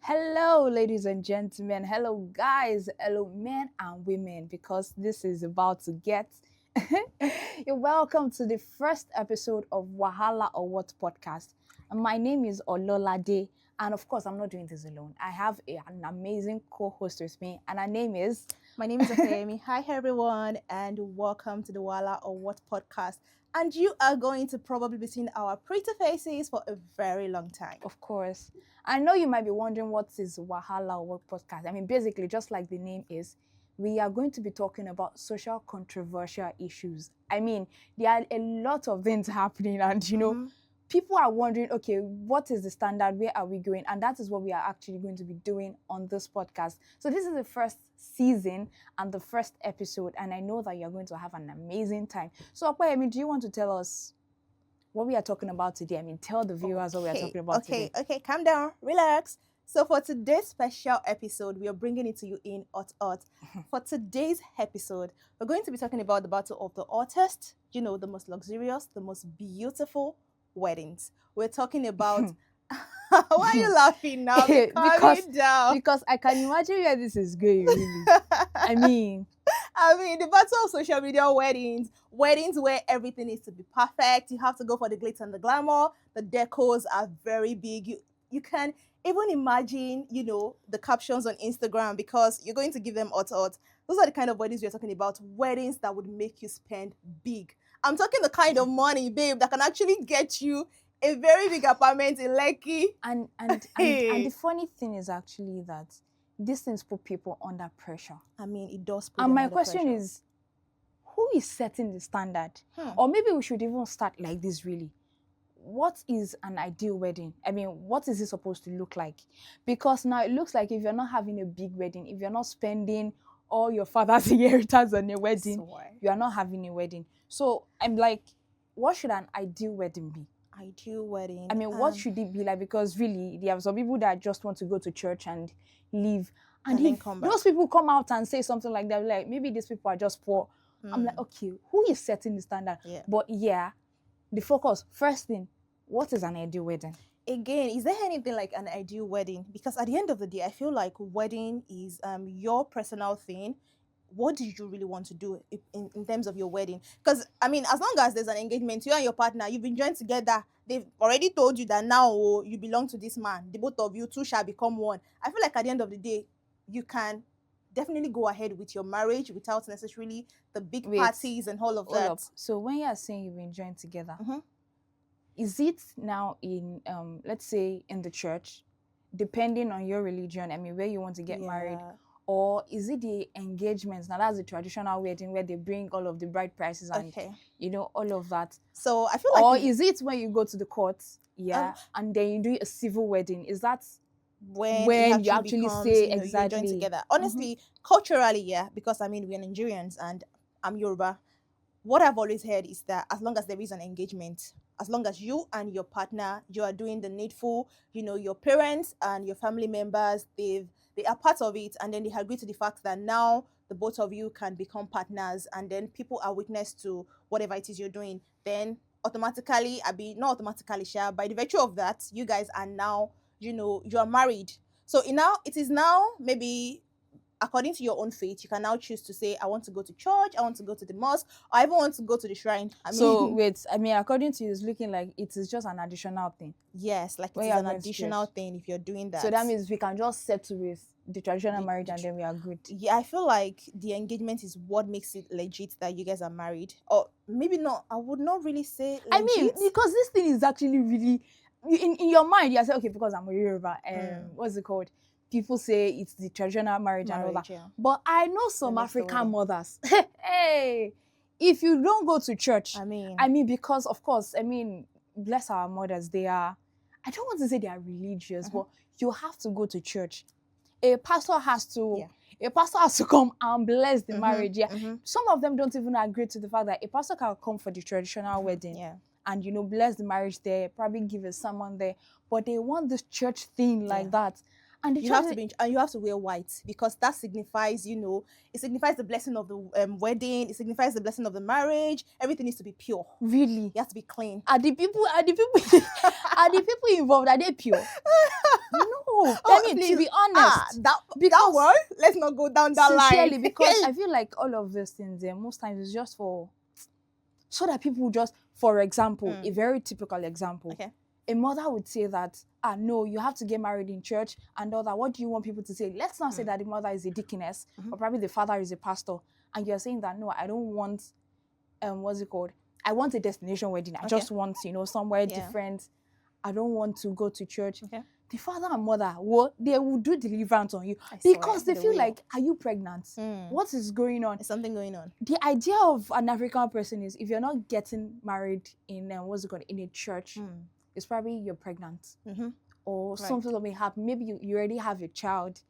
Hello, ladies and gentlemen. Hello, guys. Hello, men and women, because this is about to get. You're welcome to the first episode of Wahala or What podcast. And my name is Ololade. And of course, I'm not doing this alone. I have an amazing co host with me, and her name is. My name is Akemi. Hi, everyone, and welcome to the Wahala or What podcast. And you are going to probably be seeing our pretty faces for a very long time. Of course. I know you might be wondering what is Wahala or What podcast. I mean, basically, just like the name is, we are going to be talking about social controversial issues. I mean, there are a lot of things happening, and people are wondering, okay, what is the standard? Where are we going? And that is what we are actually going to be doing on this podcast. So this is the first season and the first episode, and I know that you're going to have an amazing time. So, Akwa, do you want to tell us what we are talking about today? I mean, tell the viewers what we are talking about today. Okay, calm down, relax. So for today's special episode, we are bringing it to you in hot. For today's episode, we're going to be talking about the battle of the hottest, the most luxurious, the most beautiful weddings. We're talking about. Why are you laughing now? Calm down. Because I can imagine where this is going. Really, I mean, the battle of social media weddings where everything needs to be perfect. You have to go for the glitz and the glamour. The decors are very big. You can even imagine, the captions on Instagram because you're going to give them hot. Those are the kind of weddings we're talking about. Weddings that would make you spend big. I'm talking the kind of money, babe, that can actually get you a very big apartment in Lekki. And the funny thing is actually that these things put people under pressure. It does put And them my under question pressure. is, who is setting the standard? Or maybe we should even start like this, really. What is an ideal wedding? I mean, what is it supposed to look like? Because now it looks like if you're not having a big wedding, if you're not spending all your father's inheritance on a wedding, you are not having a wedding. So I'm like, what should an ideal wedding be? Ideal wedding. I mean, what should it be like? Because really, there are some people that just want to go to church and leave. And then if come back. those people come out and say something like that, like, maybe these people are just poor. I'm like, okay, who is setting the standard? Yeah. But yeah, the focus, first thing, what is an ideal wedding? Again, is there anything like an ideal wedding? Because at the end of the day, I feel like wedding is your personal thing. What do you really want to do in terms of your wedding? Because, as long as there's an engagement, you and your partner, you've been joined together. They've already told you that now you belong to this man. The both of you two shall become one. I feel like at the end of the day, you can definitely go ahead with your marriage without necessarily the big parties and all of that. So when you are saying you've been joined together, is it now in, let's say, in the church, depending on your religion, where you want to get married? Or is it the engagements? Now that's the traditional wedding where they bring all of the bride prices and all of that. So I feel like, or is it when you go to the court, and then you do a civil wedding? Is that when you actually say exactly you're joined together? Honestly, culturally, because we're Nigerians and I'm Yoruba. What I've always heard is that as long as there is an engagement, as long as you and your partner, you are doing the needful, your parents and your family members, they are part of it, and then they agree to the fact that now the both of you can become partners, and then people are witness to whatever it is you're doing, then automatically, not automatically, by the virtue of that, you guys are now, you are married. So it is now maybe according to your own faith, you can now choose to say, I want to go to church, I want to go to the mosque, or I even want to go to the shrine. So wait, according to you, it's looking like it is just an additional thing. Yes, like it's an additional thing if you're doing that. So that means we can just settle with the traditional marriage and then we are good. Yeah, I feel like the engagement is what makes it legit that you guys are married. Or maybe not, I would not really say legit. Because this thing is actually really, in your mind, you say, okay, because I'm a Yoruba, what's it called? People say it's the traditional marriage and all that. Yeah. But I know some African mothers. Hey, if you don't go to church, because of course, bless our mothers, they are, I don't want to say they are religious, but you have to go to church. A pastor has to come and bless the marriage. Yeah. Some of them don't even agree to the fact that a pastor can come for the traditional wedding. Yeah. And bless the marriage there, probably give a sermon there. But they want this church thing like that. And you have to be, and you have to wear white because that signifies, it signifies the blessing of the wedding. It signifies the blessing of the marriage. Everything needs to be pure. Really, you have to be clean. are the people are the people involved, are they pure? No, I mean, to be honest, that one, let's not go down that sincerely, line. because I feel like all of these things, most times it's just so that people just, for example, a very typical example. Okay. A mother would say that, no, you have to get married in church and all that. What do you want people to say? Let's not say that the mother is a deaconess, or probably the father is a pastor, and you're saying that, no, I don't want, what's it called? I want a destination wedding. I just want, somewhere different. I don't want to go to church. Okay. The father and mother, they will do deliverance on you because they feel like, are you pregnant? What is going on? There's something going on. The idea of an African person is, if you're not getting married in, in a church, it's probably you're pregnant. Or something may happen. Maybe you already have a child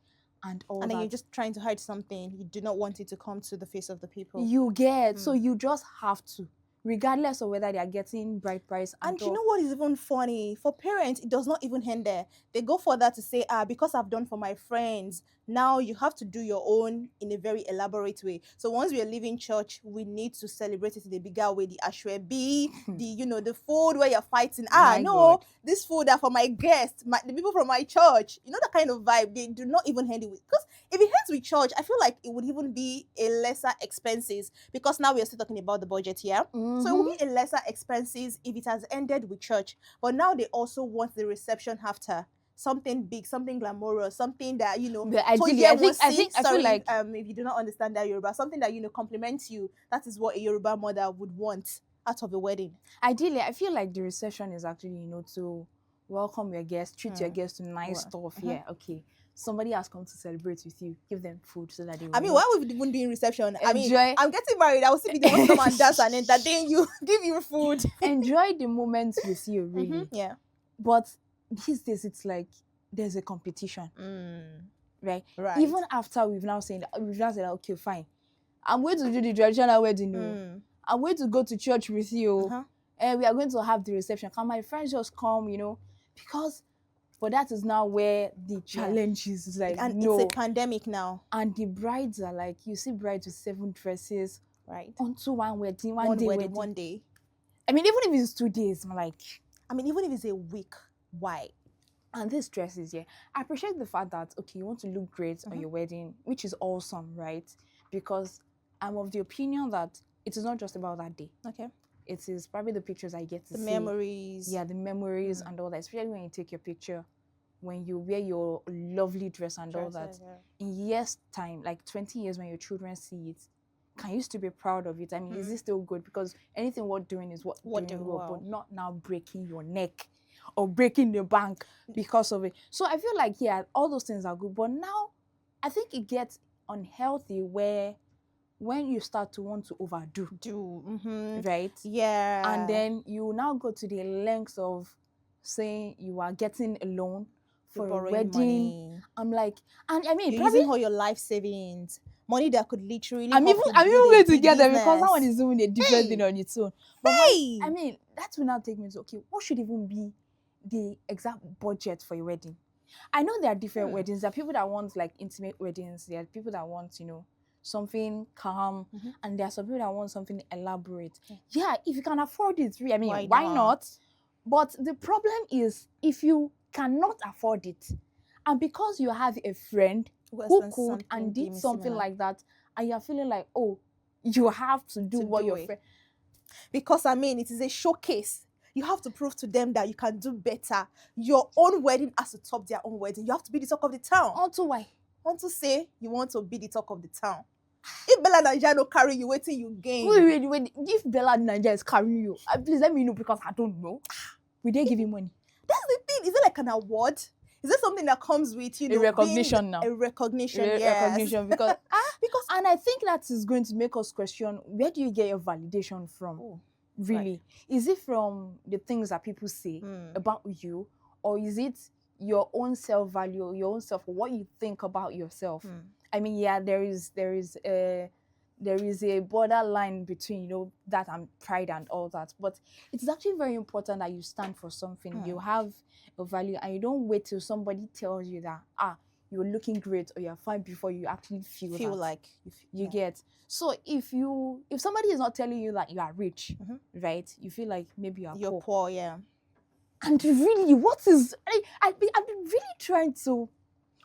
and all that. And then you're just trying to hide something. You do not want it to come to the face of the people. You get, so you just have to, regardless of whether they are getting bride price. And you know what is even funny? For parents, it does not even end there. They go further to say, because I've done for my friends, now you have to do your own in a very elaborate way. So once we are leaving church, we need to celebrate it in a bigger way. The ashwebi, the food where you're fighting. God. This food are for my guests, the people from my church. You know, the kind of vibe. They do not even end it with. Because if it ends with church, I feel like it would even be a lesser expenses, because now we are still talking about the budget here. So it will be a lesser expenses if it has ended with church. But now they also want the reception after. Something big, something glamorous, something that, Ideally, I feel like, if you do not understand that Yoruba, something that, compliments you. That is what a Yoruba mother would want out of a wedding. Ideally, I feel like the reception is actually, to welcome your guests, treat your guests to nice stuff. Yeah, okay. Somebody has come to celebrate with you. Give them food so that they will. Why would we even doing reception? I'm getting married. I will still be the one to come and dance and entertain you, give you food. Enjoy the moments with you, really. Yeah. But these days, it's like there's a competition. Right? Even after we've now said, okay, fine. I'm going to do the traditional wedding. I'm going to go to church with you. And we are going to have the reception. Can my friends just come, Because... But that is now where the challenge is. Like, and it's a pandemic now. And the brides are like, you see brides with 7 dresses. Right. Onto one wedding, one day. I mean, even if it's 2 days, I'm like... even if it's a week, why? And these dresses, I appreciate the fact that, okay, you want to look great on your wedding, which is awesome, right? Because I'm of the opinion that it is not just about that day. Okay. It is probably the pictures I get to see. The memories. Yeah, the memories and all that. Especially when you take your picture, when you wear your lovely dress and all that. In years' time, like 20 years when your children see it, can you still be proud of it? I mean, is it still good? Because anything worth doing is what doing well, but not now breaking your neck or breaking the bank because of it. So I feel like, all those things are good. But now, I think it gets unhealthy where... when you start to want to overdo, right? Yeah. And then you now go to the lengths of saying you are getting a loan for a wedding. Money. I'm like, and I mean, you're using all your life savings, money that could literally. I'm even going to get there because that one is doing a different thing on its own. But I mean, that will now take me to, okay, what should even be the exact budget for your wedding? I know there are different weddings. There are people that want like intimate weddings. There are people that want, something calm, and there are some people that want something elaborate. Yeah, if you can afford it, I mean, why not? But the problem is, if you cannot afford it, and because you have a friend who could and did something like that, and you're feeling like, oh, you have to do what your friend... Because, it is a showcase. You have to prove to them that you can do better. Your own wedding has to top their own wedding. You have to be the talk of the town. Onto why? Want to say you want to be the talk of the town. If Bella Nigeria no carry you, waiting you gain. Wait. If Bella Nigeria is carrying you, please let me know because I don't know. Will they give you money? That's the thing. Is it like an award? Is it something that comes with, a recognition now? A recognition, recognition because and I think that is going to make us question, where do you get your validation from? Really? Right. Is it from the things that people say about you, or is it your own self-value, your own self, what you think about yourself? I mean, there is there is a borderline between, you know, that and pride and all that. But it's actually very important that you stand for something. You have a value, and you don't wait till somebody tells you that you're looking great or you're fine before you actually feel that. like you get. So if somebody is not telling you that you are rich, right, you feel like maybe you're poor, yeah. And really, what is I've been really trying to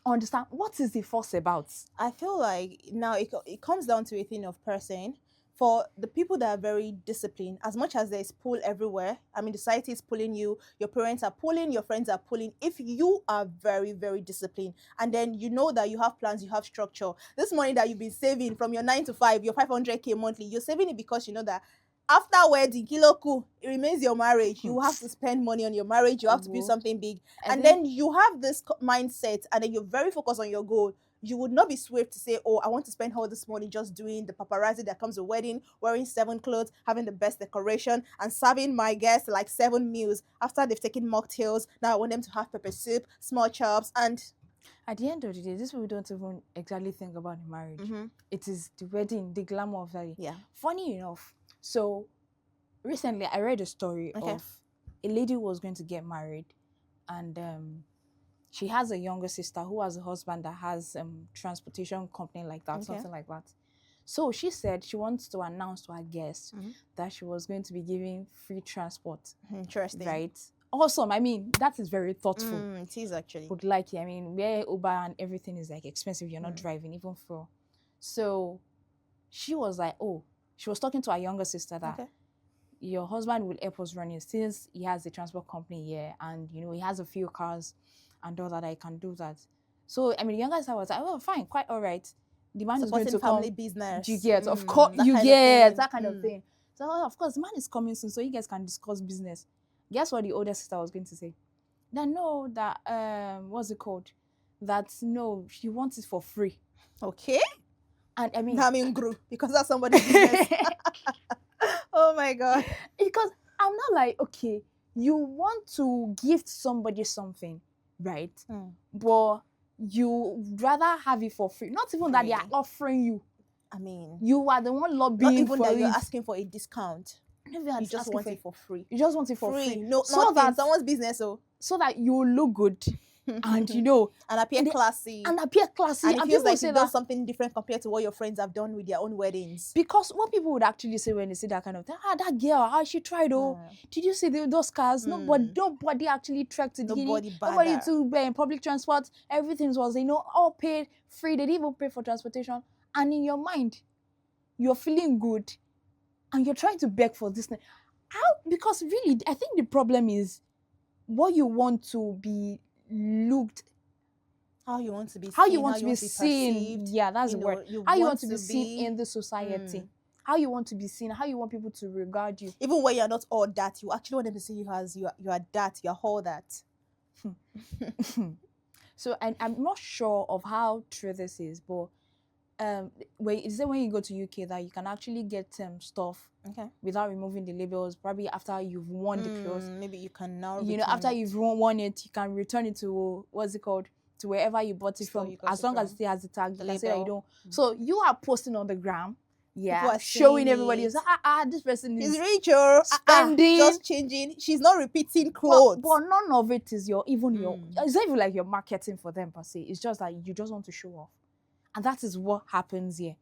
understand what is the fuss about. I feel like now it comes down to a thing of person. For the people that are very disciplined, as much as there's pull everywhere, I mean, the society is pulling you, your parents are pulling, your friends are pulling. If you are very, very disciplined, and then you know that you have plans, you have structure, this money that you've been saving from your 9 to 5, your 500K monthly, you're saving it because you know that after wedding, kiloku, it remains your marriage. You have to spend money on your marriage. You have to build something big. And then you have this mindset, and then you're very focused on your goal. You would not be swift to say, oh, I want to spend all this money just doing the paparazzi that comes with wedding, wearing 7 clothes, having the best decoration, and serving my guests like 7 meals. After they've taken mocktails, now I want them to have pepper soup, small chops, and... At the end of the day, this people don't even exactly think about the marriage. It is the wedding, the glamour of that. Yeah. Funny enough, so recently I read a story of a lady who was going to get married, and she has a younger sister who has a husband that has transportation company like that, something like that. So she said she wants to announce to her guests that she was going to be giving free transport. Interesting. Right? Awesome. I mean, that is very thoughtful. It is actually. Would like it. I mean, where Uber and everything is like expensive, you're not driving, even for. So she was like, she was talking to her younger sister that your husband will help us run it since he has a transport company here, and you know he has a few cars and all that, I can do that. So I mean, the younger sister was like, oh, fine, quite all right. The man is going to family come. business. You get, of course, you get that kind of thing. So of course, the man is coming soon, so you guys can discuss business. Guess what the older sister was going to say? That no, that what's it called? That no, she wants it for free. Okay. And I mean, because that's somebody's business. Oh my God. Because I'm not like, okay, you want to gift somebody something, right? But you rather have it for free. Not even that they are offering you. I mean, you are the one lobbying not even for that it. You're asking for a discount. You just want it for free. You just want it for free. No, so not that someone's business. So that you look good. And you know, and appear classy. And it feels like you've done something different compared to what your friends have done with their own weddings. Because what people would actually say when they see that kind of thing, that girl, how she tried, did you see those cars? Nobody actually trekked to the nobody to in public transport. Everything was, all paid free. They didn't even pay for transportation. And in your mind, you're feeling good, and you're trying to beg for this. Because really, I think the problem is what you want to be looked, how you want to be seen, how you want to be seen. Yeah, that's the word. How you want to be seen in the society. How you want to be seen, how you want people to regard you. Even when you're not all that, you actually want them to see you as you are that, you're all that. So, and I'm not sure of how true this is, but when you go to UK that you can actually get stuff without removing the labels, probably after you've worn the clothes. Maybe you can now after you've worn it, you can return it to to wherever you bought it from, as long as it still has the tag. You can say that you don't. So you are posting on the gram, showing everybody this person is richer, spending, just changing. She's not repeating clothes, but none of it is your it's not even like you're marketing for them per se. It's just like you just want to show off. And that is what happens here.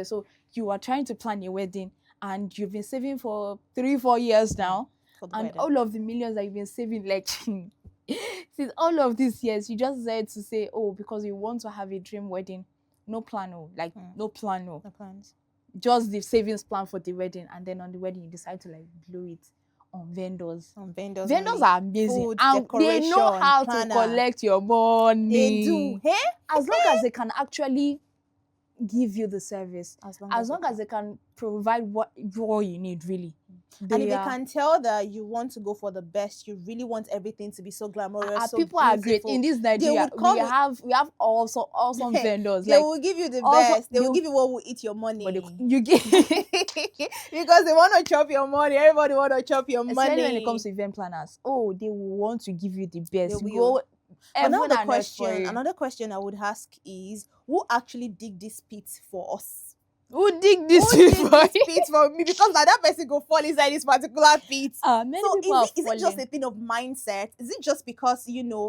So you are trying to plan your wedding, and you've been saving for 3-4 years now. And all of the millions that you've been saving, like, since all of these years, you just decided to say, because you want to have a dream wedding. No plan, no plan. No plans. Just the savings plan for the wedding. And then on the wedding, you decide to, blow it on vendors. Vendors are amazing. Food, and they know how to collect your money. They do. Hey? As long as they can actually give you the service. As long as they can provide what you need, really. And if they can tell that you want to go for the best, you really want everything to be so glamorous, so people beautiful. Are great. In this Nigeria, we have also awesome vendors. They will give you the best. They will give you what will eat your money. You get because they want to chop your money. Everybody want to chop your money. Especially when it comes to event planners. They will want to give you the best. Another question I would ask is, who actually dig these pits for us? Who dig this Who pit did for this you? pit for me? Because now that person go fall inside this particular pit. Many So people are is it just falling. a thing of mindset? Is it just because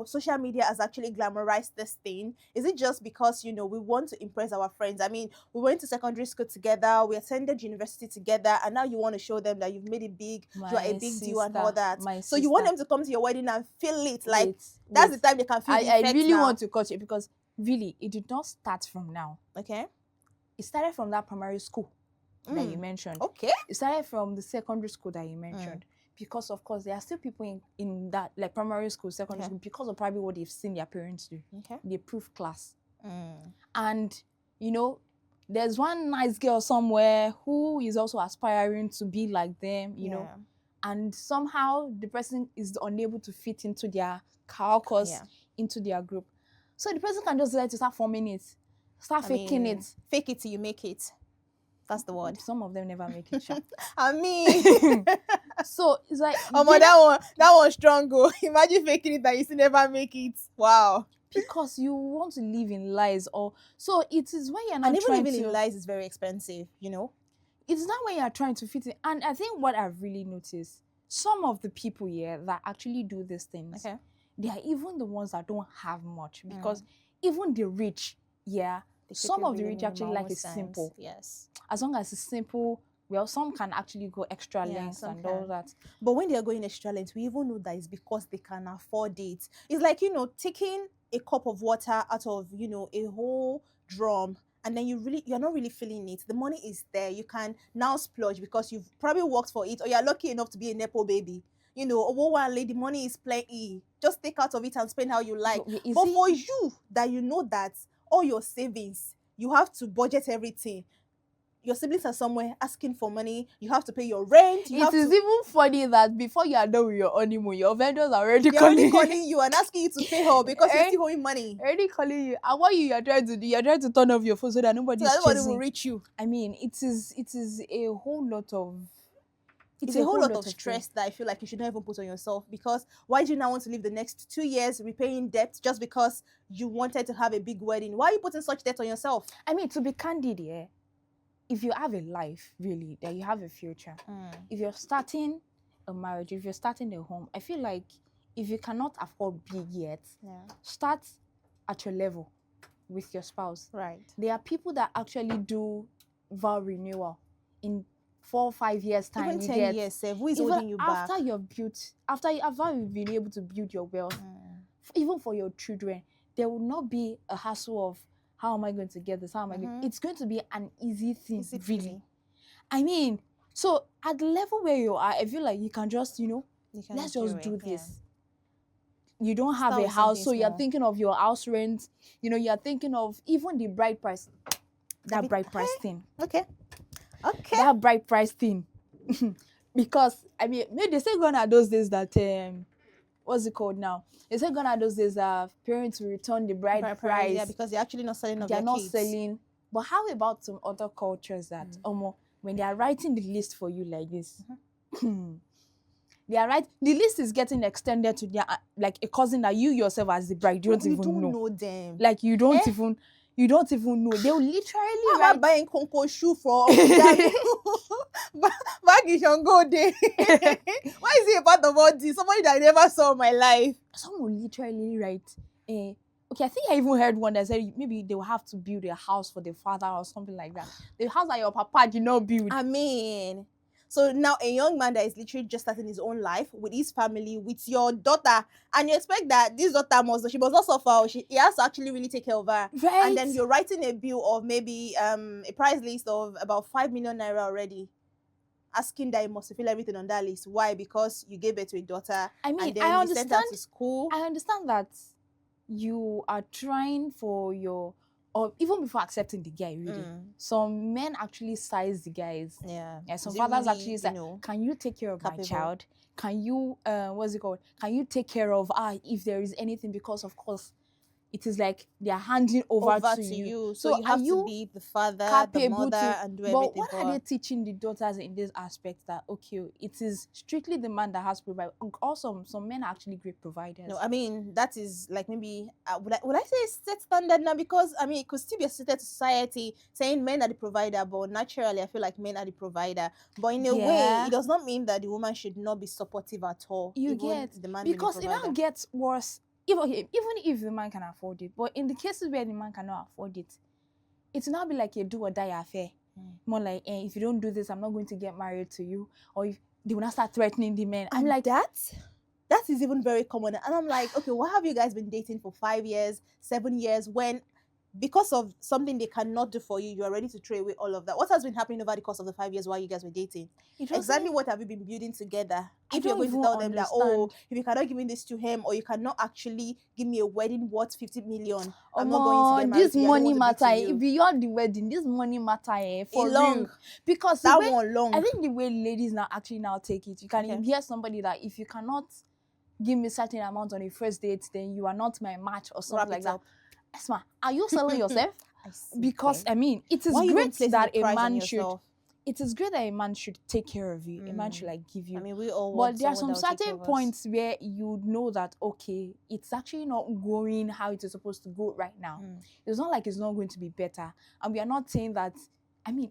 social media has actually glamorized this thing? Is it just because we want to impress our friends? I mean, we went to secondary school together, we attended university together, and now you want to show them that you've made it big, you are a big deal and all that. So you want them to come to your wedding and feel it like that's the time they can feel the effect I really now. want to cut it because really it did not start from now. Okay. It started from that primary school that you mentioned. Okay. It started from the secondary school that you mentioned. Because of course there are still people in that like primary school, secondary school, because of probably what they've seen their parents do. Okay. They prove class. And there's one nice girl somewhere who is also aspiring to be like them, you know. And somehow the person is unable to fit into their caucus, into their group. So the person can just decide to start forming it. Faking it. Fake it till you make it. That's the word. Some of them never make it. I mean, so it's like that one strong go. Imagine faking it that you still never make it. Wow. Because you want to live in lies, or so it is when you're not and even trying living to. in lies is very expensive, It's not when you're trying to fit in. And I think what I've really noticed, some of the people here that actually do these things, they are even the ones that don't have much, because even the rich, some of the rich actually like it simple. Yes. As long as it's simple, well, some can actually go extra lengths and all that. But when they are going extra lengths, we even know that it's because they can afford it. It's like, taking a cup of water out of, a whole drum, and then you're not really feeling it. The money is there. You can now splurge because you've probably worked for it, or you're lucky enough to be a Nepo baby. One lady, money is plenty. Just take out of it and spend how you like. But for you, that that all your savings, you have to budget everything. Your siblings are somewhere asking for money. You have to pay your rent. It is even funny that before you are done with your honeymoon, your vendors are already calling you and asking you to pay her because you're still owing money. Already calling you. And what you're trying to do, you're trying to turn off your phone so that nobody will reach you. I mean, it is a whole lot of... It's a whole lot of stress that I feel like you should not even put on yourself, because why do you now want to live the next 2 years repaying debt just because you wanted to have a big wedding? Why are you putting such debt on yourself? I mean, to be candid, if you have a life, really, that you have a future, if you're starting a marriage, if you're starting a home, I feel like if you cannot afford big yet, start at your level with your spouse. Right. There are people that actually do vow renewal in 4 or 5 years time. Even 10 years, who is holding you back? After you've been able to build your wealth, even for your children, there will not be a hassle of how am I going to get this? How am I going? It's going to be an easy thing, really. I mean, so at the level where you are, I feel like you can just, let's just do this. You don't have a house, so you're thinking of your house rent. You're thinking of even the bride price. That bride price thing. Okay. That bride price thing. Because, I mean, maybe they say gone are those days that, what's it called now? They say gone are those days that parents will return the bride price. Yeah, because they're actually not selling off their kids. They're not selling. But how about some other cultures that, when they are writing the list for you like this, the list is getting extended to their, like a cousin that you yourself as the bride, you don't even know them. Like you don't even know. They'll literally write. I'm buying Conco shoe for back in Shango day. Why is it about the body? Somebody that I never saw in my life. Someone will literally write, okay, I think I even heard one that said maybe they will have to build a house for the father or something like that. The house that your papa did not build. I mean, so now a young man that is literally just starting his own life with his family, with your daughter, and you expect that this daughter must not suffer. He has to actually really take care of her. Right. And then you're writing a bill of maybe a price list of about 5 million naira already, asking that you must fulfill everything on that list. Why? Because you gave birth to a daughter. I mean, and then you sent her to school. I understand that you are trying for your, or even before accepting the guy, really. Some men actually size the guys. Yeah. Some fathers really, actually say, can you take care of my child? Can you, Can you take care of if there is anything? Because of course, it is like they are handing over to you. So you have to be the father, the mother, and do everything. But what are they teaching the daughters in this aspect that okay, it is strictly the man that has to provide? Also, some men are actually great providers. No, I mean that is like maybe would I say state standard now, because I mean it could still be a stated society saying men are the provider, but naturally I feel like men are the provider. But in a way, it does not mean that the woman should not be supportive at all. You get the man because it now gets worse. Even if the man can afford it, but in the cases where the man cannot afford it, it's now be like a do or die affair. More like, if you don't do this, I'm not going to get married to you, or if they will not start threatening the men. I'm like, that is even very common. And I'm like, okay, why have you guys been dating for 5 years, 7 years, when because of something they cannot do for you, you are ready to throw away all of that? What has been happening over the course of the 5 years while you guys were dating? Exactly what have you been building together? If you're going to tell them that, oh, if you cannot give me this to him, or you cannot actually give me a wedding worth 50 million, I'm not going to get married. This money matter beyond the wedding. This money matter for real. Because that one long. I think the way ladies now take it, you can hear somebody that if you cannot give me certain amount on a first date, then you are not my match or something like that. Esma, are you selling yourself? Because I mean, it is great that a man should. It is great that a man should take care of you. A man should like give you. I mean, we all. But there are some certain points where you know that okay, it's actually not going how it is supposed to go right now. It's not like it's not going to be better, and we are not saying that. I mean,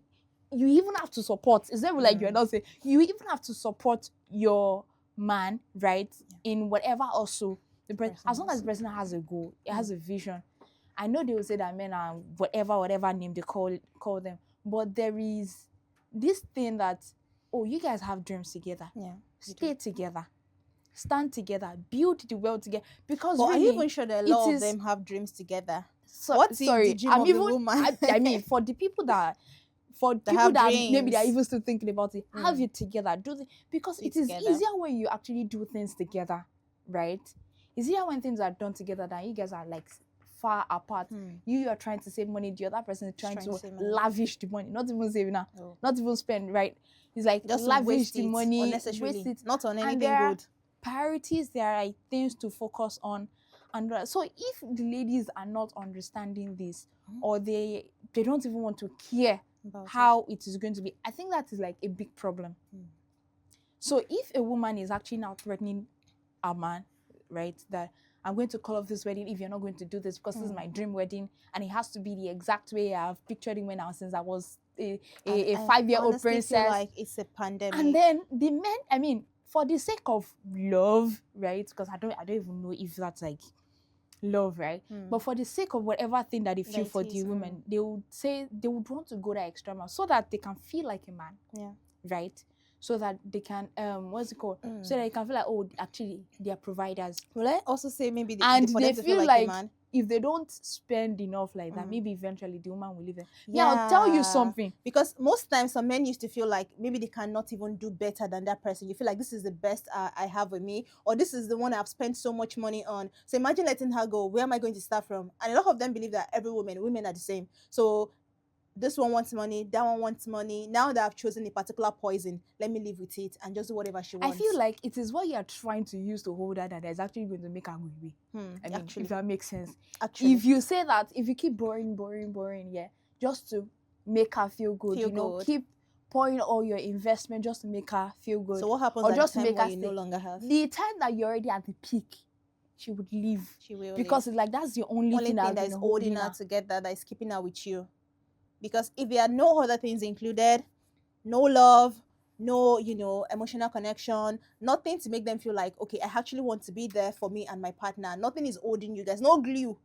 you even have to support. It's never like you're not saying you even have to support your man, right? In whatever also as long as the person has a goal, it has a vision. I know they will say that men are whatever name they call them, but there is this thing that you guys have dreams together. Stay together, stand together, build the world together. Because really, are you even sure that a lot of them have dreams together? What's the dream of the woman? I mean, for the people that. For people that maybe they are even still thinking about it, have it together. Because it is easier when you actually do things together, right? It's easier when things are done together than you guys are like far apart. You are trying to save money, the other person is trying to lavish the money, not even saving now, not even spend, right? It's like just lavish the money, waste it, not on anything good. Priorities, there are things to focus on. And so if the ladies are not understanding this, or they don't even want to care about how it is going to be, I think that is like a big problem. So if a woman is actually now threatening a man, right, that I'm going to call off this wedding if you're not going to do this, because this is my dream wedding and it has to be the exact way I've pictured him when I was since I was a 5-year-old princess. Feel like it's a pandemic. And then the men, I mean, for the sake of love, right? Because I don't even know if that's like love, right? But for the sake of whatever thing that they feel for the women, they would say they would want to go that extra mile so that they can feel like a man, right? So that they can what's it called? So that they can feel like, oh, actually they are providers. Will I also say maybe they feel like a man? If they don't spend enough like that, maybe eventually the woman will leave them. Yeah, I'll tell you something. Because most times some men used to feel like maybe they cannot even do better than that person. You feel like this is the best I have with me, or this is the one I've spent so much money on. So imagine letting her go. Where am I going to start from? And a lot of them believe that women are the same. So this one wants money, that one wants money. Now that I've chosen a particular poison, let me live with it and just do whatever she wants. I feel like it is what you are trying to use to hold her that is actually going to make her go away. I mean, if that makes sense. Actually. If you say that, if you keep borrowing, just to make her feel good, keep pouring all your investment just to make her feel good. So what happens at the time when you no longer have? The time that you're already at the peak, she would leave. She will because it's like that's the only thing that is holding her together, that is keeping her with you. Because if there are no other things included, no love, no, emotional connection, nothing to make them feel like, okay, I actually want to be there for me and my partner. Nothing is holding you guys. No glue.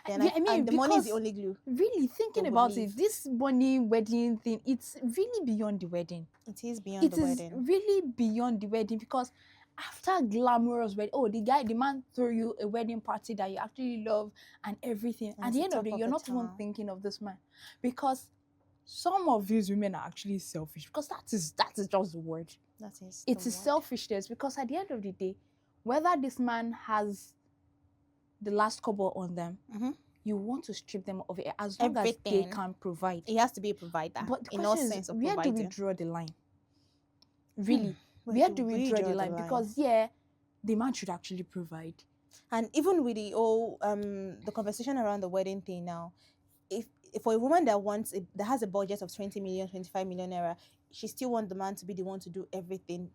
And the money is the only glue. Really, thinking about it, this money wedding thing, it's really beyond the wedding. It is beyond the wedding. It is really beyond the wedding, because after glamorous wedding, the man threw you a wedding party that you actually love and everything. At the end of the day, you're not even thinking of this man, because some of these women are actually selfish. Because that is just the word. It is selfishness. Because at the end of the day, whether this man has the last couple on them, you want to strip them of it as long as they can provide. It has to be a provider. But the question is, where do we draw the line? Really. Where do we draw the line? Because the man should actually provide. And even with the whole the conversation around the wedding thing now, if for a woman that that has a budget of 20 million, 25 million naira, she still wants the man to be the one to do everything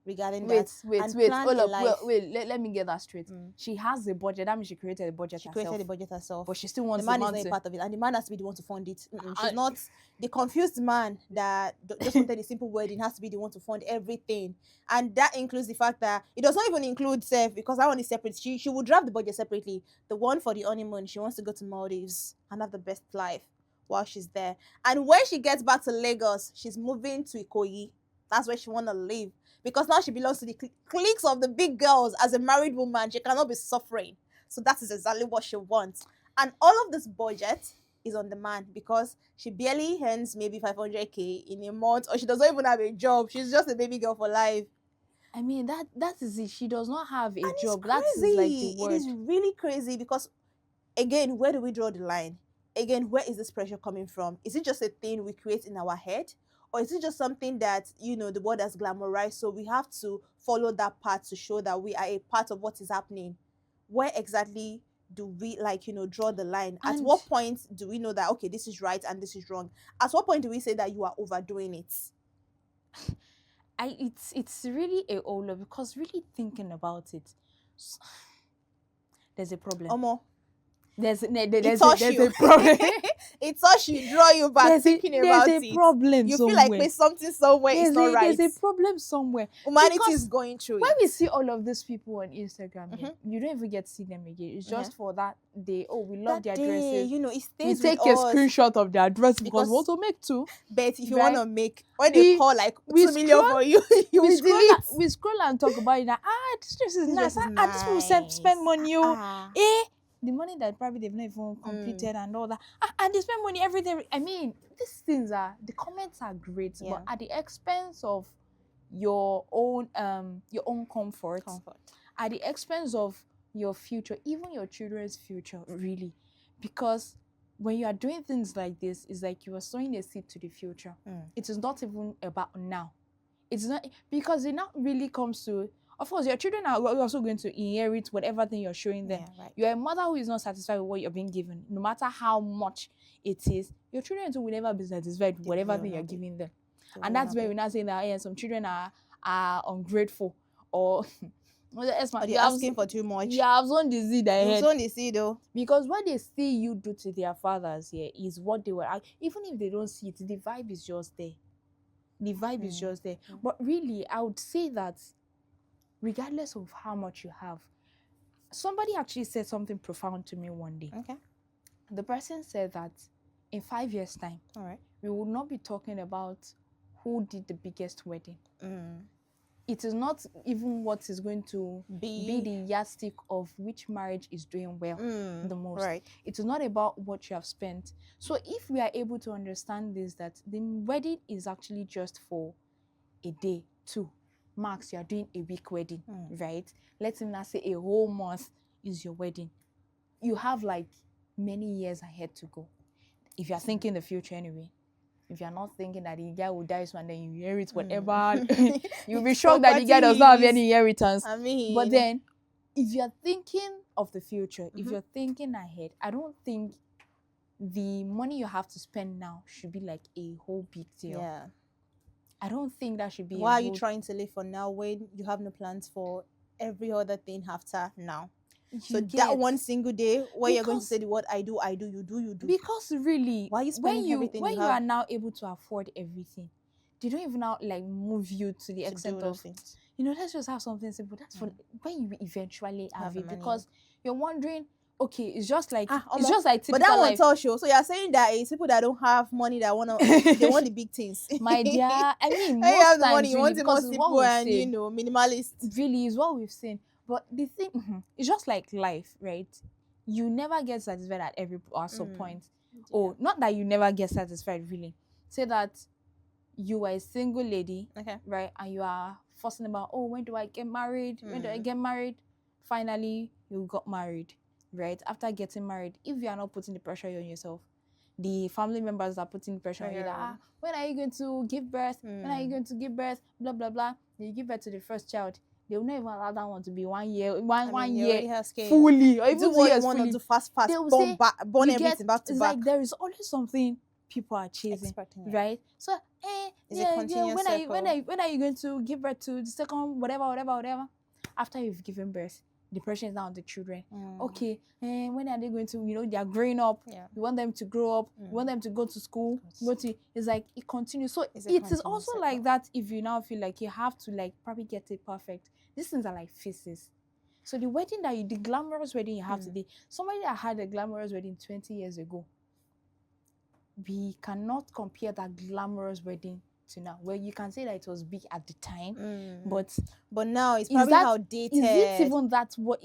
regarding that and plan hold a up, life. wait, let me get that straight. She has the budget. That means she created a budget She herself. created the budget herself, but she still wants the man is not a part of it, and the man has to be the one to fund it. She's not the confused man that just wanted a simple wedding. Has to be the one to fund everything, and that includes the fact that it does not even include self, because that one is separate. She would draft the budget separately. The one for the honeymoon, she wants to go to Maldives and have the best life while she's there, and when she gets back to Lagos, she's moving to Ikoyi. That's where she want to live, because now she belongs to the cliques of the big girls. As a married woman, she cannot be suffering. So that is exactly what she wants. And all of this budget is on the man, because she barely earns maybe 500k in a month, or she doesn't even have a job. She's just a baby girl for life. I mean, that is it. She does not have a and job. That is like the word. It is really crazy, because again, where do we draw the line? Again, where is this pressure coming from? Is it just a thing we create in our head? Or is it just something that, the world has glamorized, so we have to follow that path to show that we are a part of what is happening? Where exactly do we, draw the line? At what point do we know that, okay, this is right and this is wrong? At what point do we say that you are overdoing it? It's really a Ola, because really thinking about it, there's a problem. Omo. There's a problem. It touch you, draw you back, thinking about it. There's a problem you somewhere. feel like there's something somewhere is not right. There's a problem somewhere. Humanity is going through when it. we see all of these people on Instagram, you don't even get to see them again. It's just for that day. Oh, we love their dresses. It stays we take with a us. screenshot of their dress because we want to make two. But if you want to make, when they call like 2 million for you, we scroll and talk about it. Like, this dress is nice. This people spend money. The money that probably they've not even completed and all that. And they spend money every day. I mean, these things the comments are great, but at the expense of your own comfort, at the expense of your future, even your children's future, really. Because when you are doing things like this, it's like you are sowing a seed to the future. It is not even about now. It's not, because it not really comes to, of course, your children are also going to inherit whatever thing you're showing them. Yeah, right. You're a mother who is not satisfied with what you're being given, no matter how much it is. Your children too will never be satisfied with whatever thing you're giving them. And that's where we're not saying that some children are ungrateful, or you're asking for too much. Yeah, I've sown the seed ahead. You've sown the seed, though. Because what they see you do to their fathers here is what they were. Even if they don't see it, the vibe is just there. The vibe is just there. But really, I would say that regardless of how much you have, somebody actually said something profound to me one day. Okay. The person said that in 5 years' time, all right, we will not be talking about who did the biggest wedding. It is not even what is going to be the yardstick of which marriage is doing well the most. Right. It is not about what you have spent. So if we are able to understand this, that the wedding is actually just for a day, 2. Max, you are doing a week wedding, right? Let's not say a whole month is your wedding. You have like many years ahead to go. If you're thinking the future anyway. If you're not thinking that the guy will die soon and then you inherit whatever, you'll be shocked that the guy does not have any inheritance. I mean, but then, if you're thinking of the future, if you're thinking ahead, I don't think the money you have to spend now should be like a whole big deal. Yeah. I don't think that should be. Why are you trying to live for now when you have no plans for every other thing after now? So that one single day where you're going to say the word I do, you do. Because really, why are you spending everything when you are now able to afford everything, they don't even now like move you to the extent of things. Let's just have something simple. That's for when you eventually have it, because you're wondering, okay, it's just like typical. But that one tells you. So you're saying that it's people that don't have money that they want the big things. My dear, I mean, most you have the money, you want it more simple and minimalist. Really, is what we've seen. But the thing, it's just like life, right? You never get satisfied at some point. Yeah. Oh, not that you never get satisfied, really. Say that you are a single lady, right? And you are fussing about, when do I get married? When do I get married? Finally, you got married, right? After getting married, if you are not putting the pressure on yourself, the family members are putting pressure on you. Like, when are you going to give birth? When are you going to give birth? Blah, blah, blah. You give birth to the first child. they will not even allow that one to be 1 year, I one mean, you year already have skin. fully, or even Do 2 what you years want to fully. do fast, They will burn, say, burn you everything back to it's back. like there is always something people are chasing, Expecting it. right? So, It's a yeah, continuous when circle. when are you going to give birth to the second, whatever? After you've given birth, the pressure is now on the children. Okay, when are they going to, they are growing up. Yeah. You want them to grow up. You want them to go to school. It's like it continues. So It's a it is continuous also circle. like that. If you now feel like you have to like probably get it perfect, these things are like phases. So the wedding the glamorous wedding you have today, somebody that had a glamorous wedding 20 years ago, we cannot compare that glamorous wedding to now, where you can say that it was big at the time, but now it's probably outdated. Is it even that what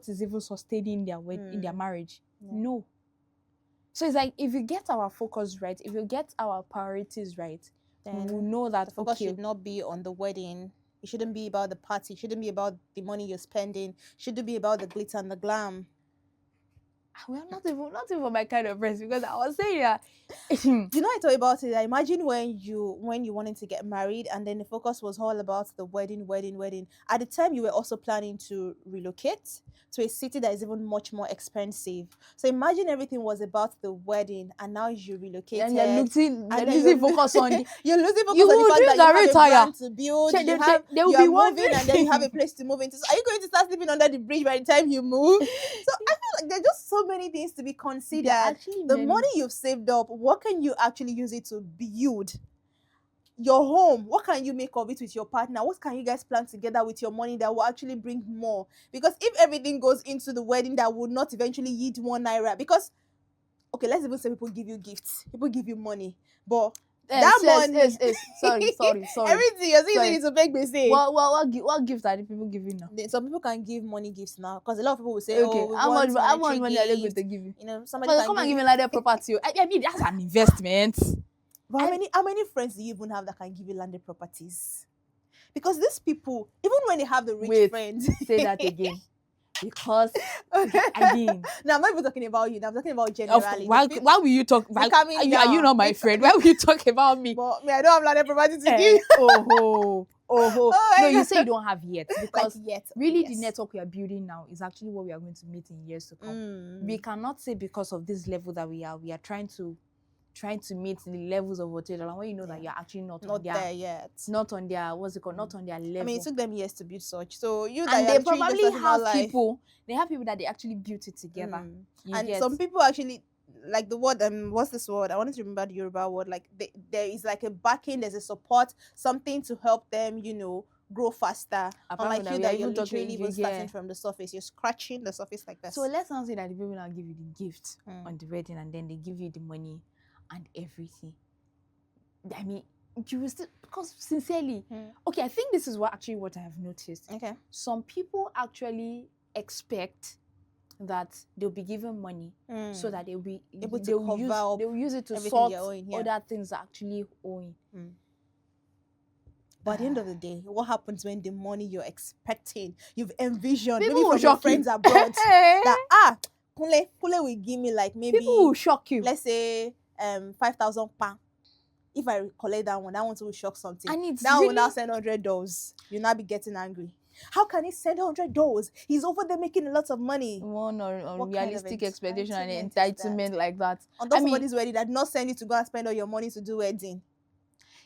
is even sustaining their in their marriage? Yeah. No. So it's like, if you get our focus right, if you get our priorities right, then we'll know that the focus should not be on the wedding. It shouldn't be about the party. It shouldn't be about the money you're spending. It shouldn't be about the glitz and the glam. Well, not even my kind of person, because I was saying that. I thought about it. I imagine when you wanted to get married, and then the focus was all about the wedding. At the time, you were also planning to relocate to a city that is even much more expensive. So imagine everything was about the wedding, and now you relocated. And you're losing focus on you're losing focus on the fact that you have a brand to build. You're moving, and then you have a place to move into. So are you going to start sleeping under the bridge by the time you move? So I feel like there's just so many things to be considered. The money you've saved up, what can you actually use it to build? Your home, what can you make of it with your partner? What can you guys plan together with your money that will actually bring more? Because if everything goes into the wedding, that would not eventually yield 1 naira. Because, okay, let's even say people give you gifts, people give you money, but money. Sorry. Everything you're saying is to make me say. What gifts are the people giving now? Some people can give money gifts now, because a lot of people will say, okay, how much money are they going to give you? Somebody can come and give me landed property. I mean, that's an investment. But how many friends do you even have that can give you landed properties? Because these people, even when they have the rich friends, say that again. Because again, now I'm not even talking about you. I'm talking about generally. Why will you talk? Are you not my friend? Why will you talk about me? But I don't have landed property to give. Oh. No, you say you don't have yet, because really the network we are building now is actually what we are going to meet in years to come. We cannot say because of this level that we are trying to meet the levels of whatever, and when you know that you're actually not there yet, not on their not on their level. I mean, it took them years to build such. So they probably have people. They have people that they actually built it together. And some people actually, like the word, what's this word? I wanted to remember the Yoruba word. Like there is like a backing, there's a support, something to help them, grow faster. Unlike you that you're literally even starting from the surface. You're scratching the surface like that. So let's not say that the people now give you the gift on the wedding, and then they give you the money and everything. I mean, you will still, because sincerely, okay, I think this is what I have noticed. Okay. Some people actually expect that they'll be given money so that they'll be able to they'll use it to sort other things actually owing. But at the end of the day, what happens when the money you're expecting, you've envisioned, people maybe from your friends abroad, that Kule will give me like maybe, people will shock you. Let's say 5,000 pounds. If I collect that one will shock something. And it's will now send $100. You'll now be getting angry. How can he send $100? He's over there making a lot of money. One or realistic expectation and entitlement like that. On top of somebody's wedding, that not send you to go and spend all your money to do wedding.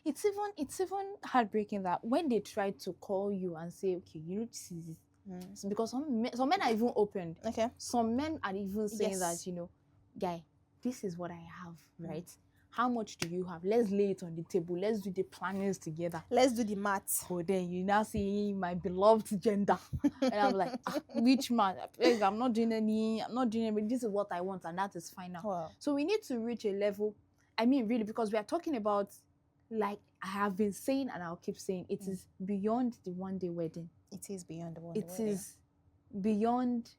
It's even heartbreaking that when they try to call you and say, okay, you need to see this. Because some men are even opened. Okay. Some men are even saying that, guy, this is what I have, right? How much do you have? Let's lay it on the table. Let's do the plannings together. Let's do the maths. But then you now see my beloved gender. And I'm like, which man? I'm not doing any, but this is what I want, and that is fine now. Wow. So we need to reach a level, I mean, really, because we are talking about, like I have been saying and I'll keep saying, it is beyond the one-day wedding. It is beyond the one-day wedding. It is beyond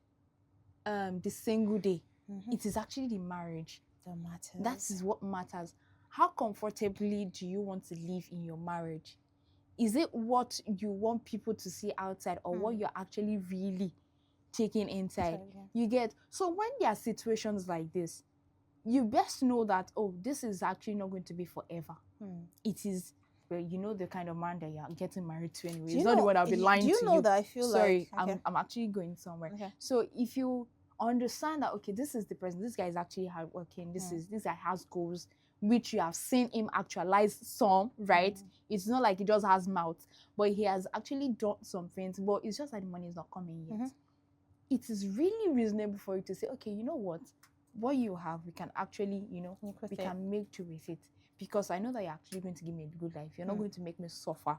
the single day. It is actually the marriage that matters. That is what matters. How comfortably do you want to live in your marriage? Is it what you want people to see outside, or what you're actually really taking inside? You get, so when there are situations like this, you best know that, oh, this is actually not going to be forever. It is well, you know the kind of man that you're getting married to anyway. Do It's you not the know- one that'll be lying Do you to know you. that I feel Sorry, like okay. I'm actually going somewhere. Okay. So if you understand that, okay, this is the person, this guy is actually hardworking, this guy has goals, which you have seen him actualize some, right? It's not like he just has mouth, but he has actually done some things, but it's just that the money is not coming yet. It is really reasonable for you to say, okay, you know what you have, we can actually, we can make do with it. Because I know that you're actually going to give me a good life. You're not going to make me suffer,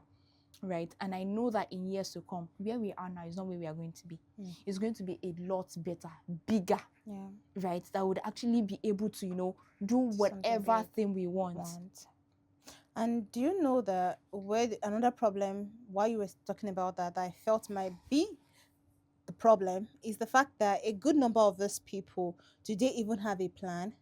right? And I know that in years to come, where we are now is not where we are going to be. It's going to be a lot better, bigger, right? That would actually be able to, do whatever thing we want. And do you know that another problem, while you were talking about that I felt might be the problem, is the fact that a good number of those people, do they even have a plan?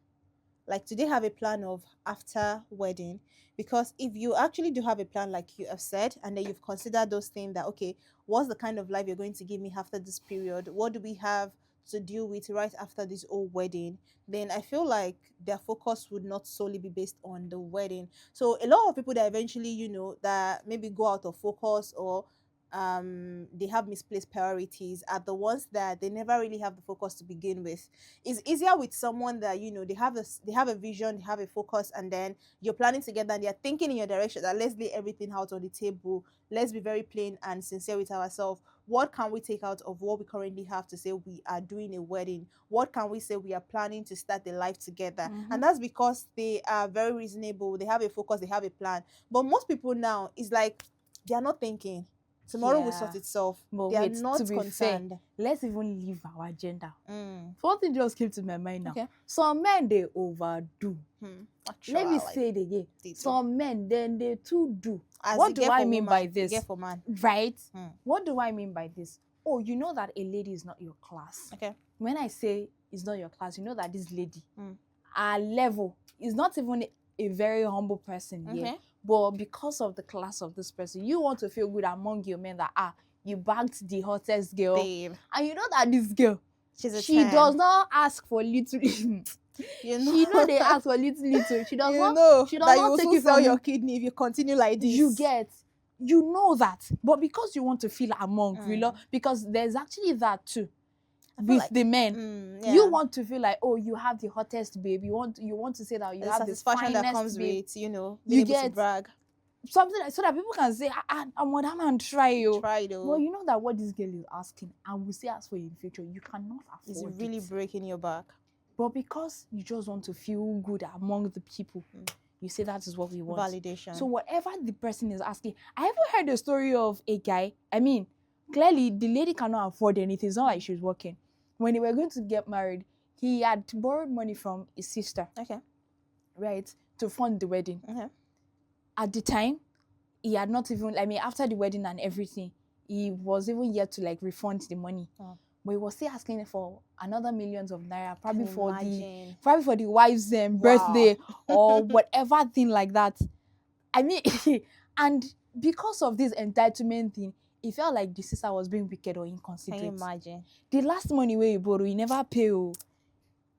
Like, do they have a plan of after wedding? Because if you actually do have a plan, like you have said, and then you've considered those things that, okay, what's the kind of life you're going to give me after this period? What do we have to deal with right after this old wedding? Then I feel like their focus would not solely be based on the wedding. So a lot of people that eventually, that maybe go out of focus, or they have misplaced priorities, are the ones that they never really have the focus to begin with. It's easier with someone that they have a vision, they have a focus, and then you're planning together and they're thinking in your direction that let's lay everything out on the table. Let's be very plain and sincere with ourselves. What can we take out of what we currently have to say we are doing a wedding? What can we say we are planning to start a life together? And that's because they are very reasonable. They have a focus, they have a plan. But most people now, it's like they are not thinking. Tomorrow will sort itself. But they wait, are not to be concerned. fair, let's even leave our agenda. Something just came to my mind now. Okay. Some men, they overdo. Let me say it again. Some men, then they too do. What do I mean by this? For man. Right? What do I mean by this? Oh, you know that a lady is not your class. Okay. When I say it's not your class, you know that this lady, our level, is not even a very humble person here. But because of the class of this person, you want to feel good among your men that, you bagged the hottest girl. Babe. And you know that this girl, she 10. does not ask for little. She know they ask for little. She does not. She does that not you take will you sell from your kidney if you continue like this. You know that. But because you want to feel among, because there's actually that too. With the men, you want to feel like, oh, you have the hottest babe. You want to say that you have the satisfaction that comes babe. with, being you able to brag. Something like, so that people can say, I'm what that man try. Try though. Well, you know that what this girl is asking, and will say ask for you in the future, you cannot afford It's really breaking your back. But because you just want to feel good among the people, you say that is what we want. Validation. So whatever the person is asking, I ever heard the story of a guy. I mean, clearly the lady cannot afford anything. It's not like she's working. When they were going to get married, he had borrowed money from his sister. Okay. Right? To fund the wedding. Okay. At the time, he had not even, after the wedding and everything, he was even yet to refund the money. But he was still asking for another millions of naira, probably for the wife's birthday or whatever thing like that. I mean, and because of this entitlement thing, it felt like the sister was being wicked or inconsiderate. Can you imagine? The last money where you borrow, you never pay.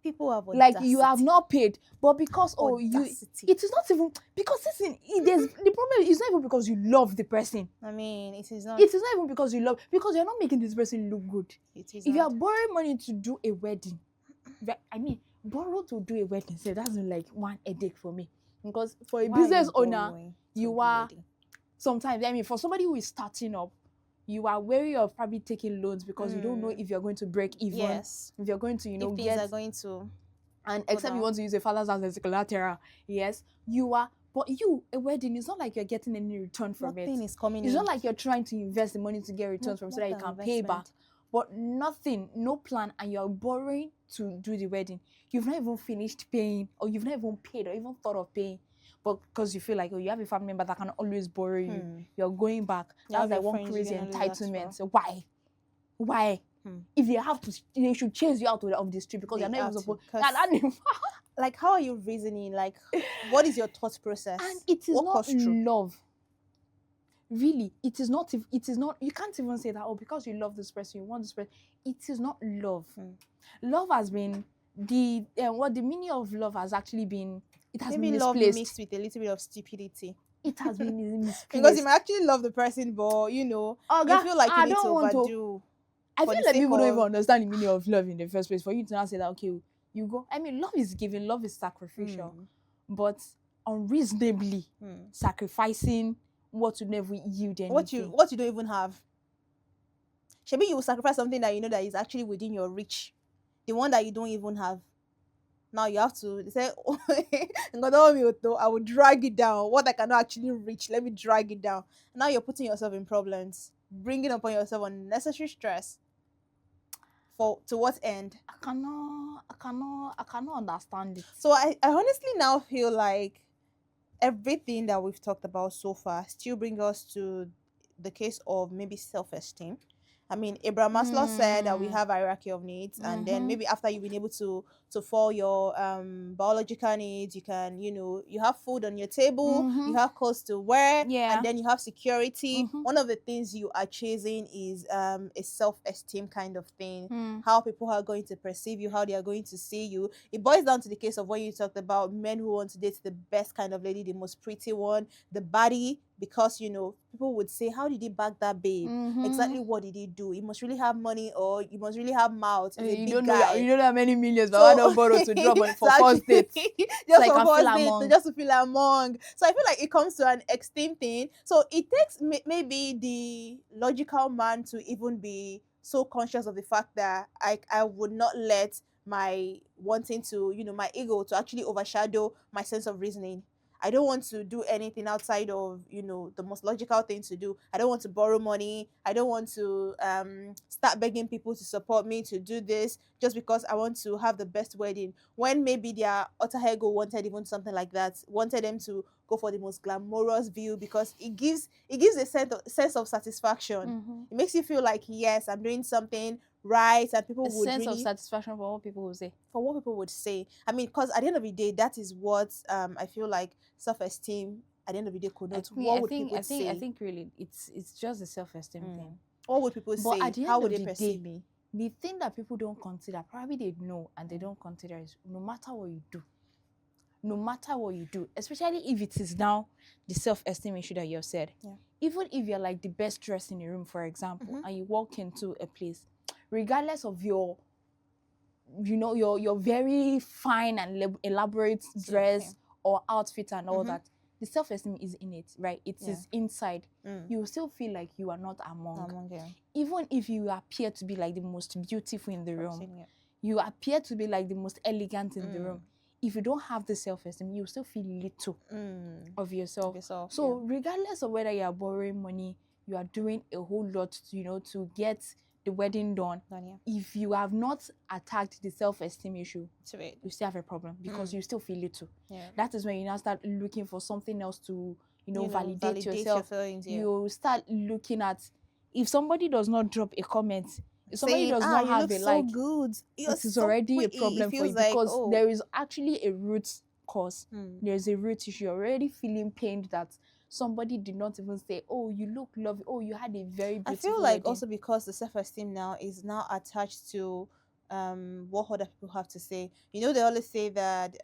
People have audacity. You have not paid, but because it is not even because the problem is not even because you love the person. I mean, it is not even because you love, because you're not making this person look good. If you are borrowing money to do a wedding, borrow to do a wedding, so that's like one headache for me. Because for a business owner, you are sometimes, for somebody who is starting up, you are wary of probably taking loans because you don't know if you're going to break even. Yes. If you're going to, if things are going to. And except you want to use a father's house as a collateral. Yes. You are. But a wedding, it's not like you're getting any return from it. Nothing is coming in. It's not like you're trying to invest the money to get returns from so that you can pay back. But nothing, no plan, and you're borrowing to do the wedding. You've not even finished paying, or you've not even paid, or even thought of paying. But because you feel like, you have a family member that can always borrow you, you're going back. That's like one crazy entitlement. So why? If they have to, they should chase you out of the street because you're not even supposed to. Like, how are you reasoning? Like, what is your thought process? And it is not love. Really, it is not. You can't even say that, because you love this person, you want this person. It is not love. Love has been what the meaning of love has actually been. It has been misplaced. Love mixed with a little bit of stupidity. It has been misplaced. Because you might actually love the person, but you feel like you need to overdo. I feel like people don't even understand the meaning of love in the first place. For you to now say that, okay, you go. I mean, love is giving, love is sacrificial, but unreasonably sacrificing what you never yield anything. What you don't even have. Maybe you will sacrifice something that you know that is actually within your reach, the one that you don't even have. Now you have to say, oh, I will drag it down. What I cannot actually reach, let me drag it down. Now you're putting yourself in problems, bringing upon yourself unnecessary stress. To what end? I cannot understand it. So I honestly now feel like everything that we've talked about so far still brings us to the case of maybe self-esteem. I mean, Abraham Maslow said that we have hierarchy of needs, and then maybe after you've been able to fulfill your biological needs, you can, you have food on your table, you have clothes to wear, and then you have security. One of the things you are chasing is a self-esteem kind of thing. How people are going to perceive you, how they are going to see you. It boils down to the case of when you talked about men who want to date the best kind of lady, the most pretty one, the body, because people would say, how did he bag that babe? Exactly what did he do? He must really have money, or you must really have mouth. You don't know how many millions, but I don't borrow to drop for first date. Just to feel among. So I feel like it comes to an extreme thing. So it takes maybe the logical man to even be so conscious of the fact that I would not let my wanting to, my ego to actually overshadow my sense of reasoning. I don't want to do anything outside of, the most logical thing to do. I don't want to borrow money. I don't want to start begging people to support me to do this just because I want to have the best wedding. When maybe their alter ego wanted even something like that, wanted them to go for the most glamorous view because it gives a sense of satisfaction. It makes you feel like, yes, I'm doing something right, and people would sense of satisfaction for what people would say. I mean, because at the end of the day, that is what I feel like self-esteem at the end of the day connotes. What would people say? I think really it's just a self-esteem thing. What would people say? At the how end would of they the perceive day, me? The thing that people don't consider, probably they know and they don't consider, is no matter what you do, especially if it is now the self-esteem issue that you have said, even if you're like the best dressed in a room, for example, and you walk into a place, regardless of your very fine and elaborate dress or outfit and all that, the self-esteem is in it, right? It is inside. You will still feel like you are not among. Even if you appear to be like the most beautiful in the room, you appear to be like the most elegant in the room. If you don't have the self-esteem, you still feel little of yourself. So regardless of whether you are borrowing money, you are doing a whole lot to get the wedding done. If you have not attacked the self-esteem issue, you still have a problem because you still feel little. That is when you now start looking for something else to validate yourself. You start looking at, if somebody does not drop a comment, if somebody does not have a like, it is already a problem for you, because there is actually a root cause. There's a root issue. You're already feeling pained that somebody did not even say, oh, you look lovely, oh, you had a very beautiful I feel like wedding. Also because the self-esteem now is now attached to what other people have to say. They always say that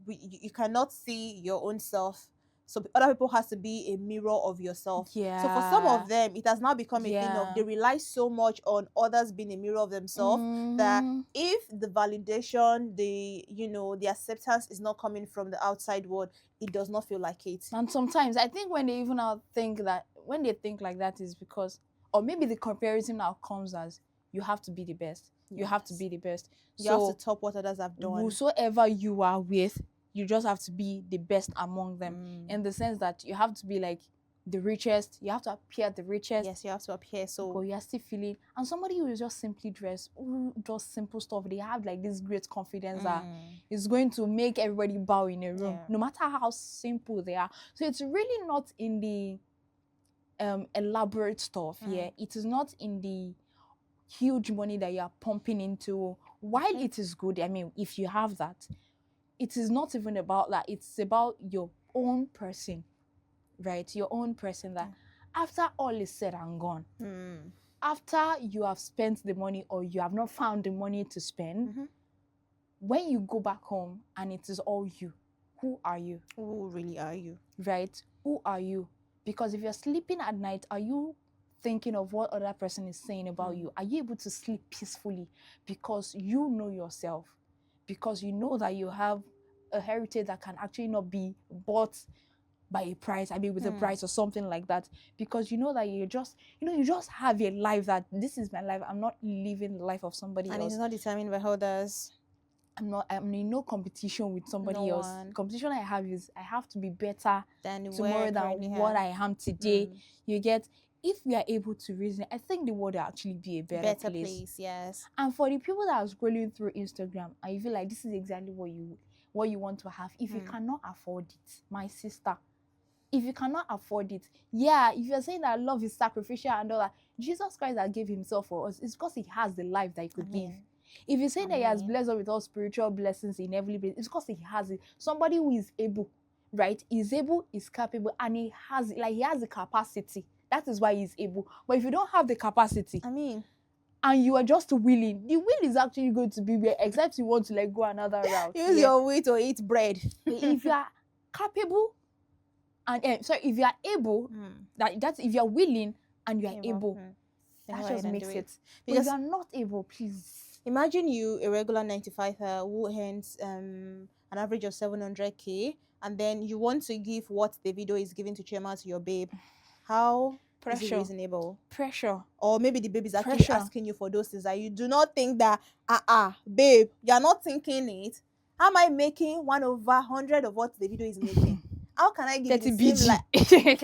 you cannot see your own self, so other people has to be a mirror of yourself. So for some of them, it has now become a thing of they rely so much on others being a mirror of themselves that if the validation, the acceptance is not coming from the outside world, it does not feel like it. And sometimes I think when they even think like that is because, or maybe the comparison now comes as, you have to be the best. You have to be the best. You have to top what others have done. Whosoever you are with, you just have to be the best among them. In the sense that you have to be like the richest. You have to appear the richest. Yes, you have to appear. So but you are still feeling, and somebody who is just simply dressed, who does simple stuff, they have like this great confidence that is going to make everybody bow in a room, no matter how simple they are. So it's really not in the elaborate stuff. It is not in the huge money that you are pumping into. While it is good, I mean, if you have that, it is not even about that. It's about your own person, right? Your own person that after all is said and gone, after you have spent the money or you have not found the money to spend, when you go back home and it is all you, who are you? Who really are you? Right? who are you? Because if you're sleeping at night, are you thinking of what other person is saying about you? Are you able to sleep peacefully? Because you know yourself. Because you know that you have a heritage that can actually not be bought by a price, I mean with a price or something like that. Because you know that you just have a life that this is my life. I'm not living the life of somebody else. And it's not determined by others. I'm in no competition with somebody else. Competition I have is I have to be better than tomorrow than what I am today. You get, if we are able to reason, I think the world will actually be a better place. Yes. And for the people that are scrolling through Instagram, I feel like this is exactly what you want to have. If you cannot afford it, my sister, if you cannot afford it, if you're saying that love is sacrificial and all that, Jesus Christ that gave himself for us, it's because he has the life that he could give. If you say that he has blessed us with all spiritual blessings in every place, it's because he has it. Somebody who is able, right? Is able, is capable, and he has the capacity. That is why he's able. But if you don't have the capacity, and you are just willing, the will is actually going to be where, except you want to go another route. Use your will to eat bread. If you are capable, and if you are able, that's if you are willing and you are able, that just makes it. Because if you are not able, please. Imagine you, a regular 95er who earns an average of 700k, and then you want to give what the video is giving to Chema to your babe. How is it reasonable? Pressure. Or maybe the babe is actually asking you for those things that you do not think that, babe, you're not thinking it. How am I making 1/100 of what the video is making? How can I give you the same,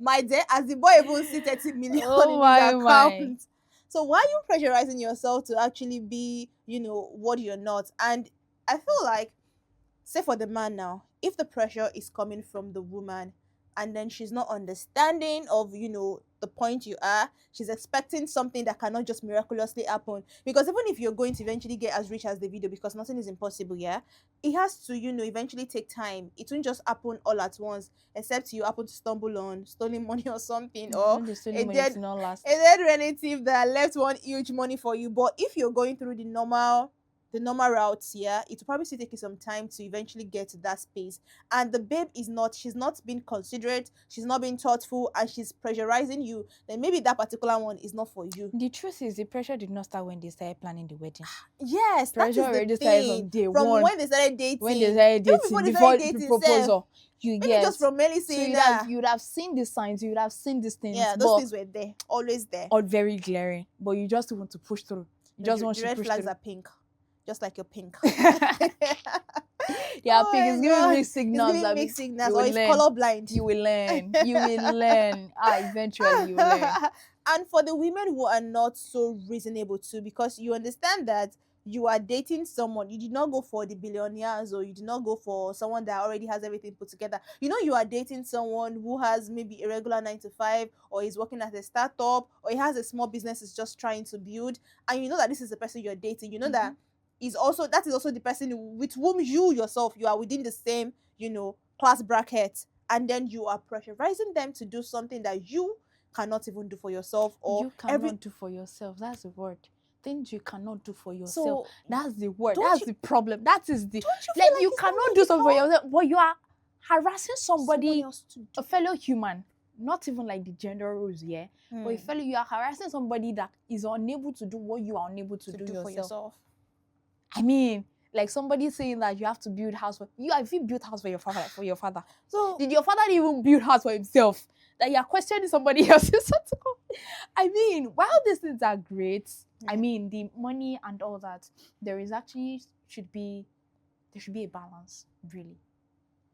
my dear, as the boy even see 30 million in his account. So why are you pressurizing yourself to actually be, what you're not? And I feel like, say for the man now, if the pressure is coming from the woman and then she's not understanding of, the point you are, she's expecting something that cannot just miraculously happen. Because even if you're going to eventually get as rich as the video, because nothing is impossible, it has to, eventually take time. It won't just happen all at once, except you happen to stumble on stolen money or something, or a dead relative that left one huge money for you. But if you're going through the normal routes, it will probably still take you some time to eventually get to that space. And the babe she's not being considerate, she's not being thoughtful, and she's pressurizing you, then maybe that particular one is not for you. The truth is, the pressure did not start when they started planning the wedding. Yes, pressure already started from day one. When they started dating. Before the proposal. Maybe just from merely saying that. You would have seen the signs, you would have seen these things. Yeah, those things were there, always there. Or very glaring, but you just want to push through. You just want to push through. The red flags are pink. Just like your pink. Pink. It's giving mixed signals. It's giving mixed signals, or it's colorblind. You will learn. Eventually you will learn. And for the women who are not so reasonable too, because you understand that you are dating someone, you did not go for the billionaires, or you did not go for someone that already has everything put together. You are dating someone who has maybe a regular 9-to-5, or is working at a startup, or he has a small business is just trying to build, and you know that this is the person you're dating. You know that that is also the person with whom you yourself, you are within the same, class bracket, and then you are pressurizing them to do something that you cannot even do for yourself, or you cannot do for yourself. That's the word. Things you cannot do for yourself. That's the word. That's the problem. That is the you cannot do something for yourself, but you are harassing somebody, a fellow human. Not even like the gender roles, but you are harassing somebody that is unable to do what you are unable to do yourself. For yourself. I mean, like somebody saying that you have to build house for you. Have you built house for your father? So did your father even build house for himself? That you are questioning somebody else's. I mean, while these things are great, I mean the money and all that, there should be a balance, really.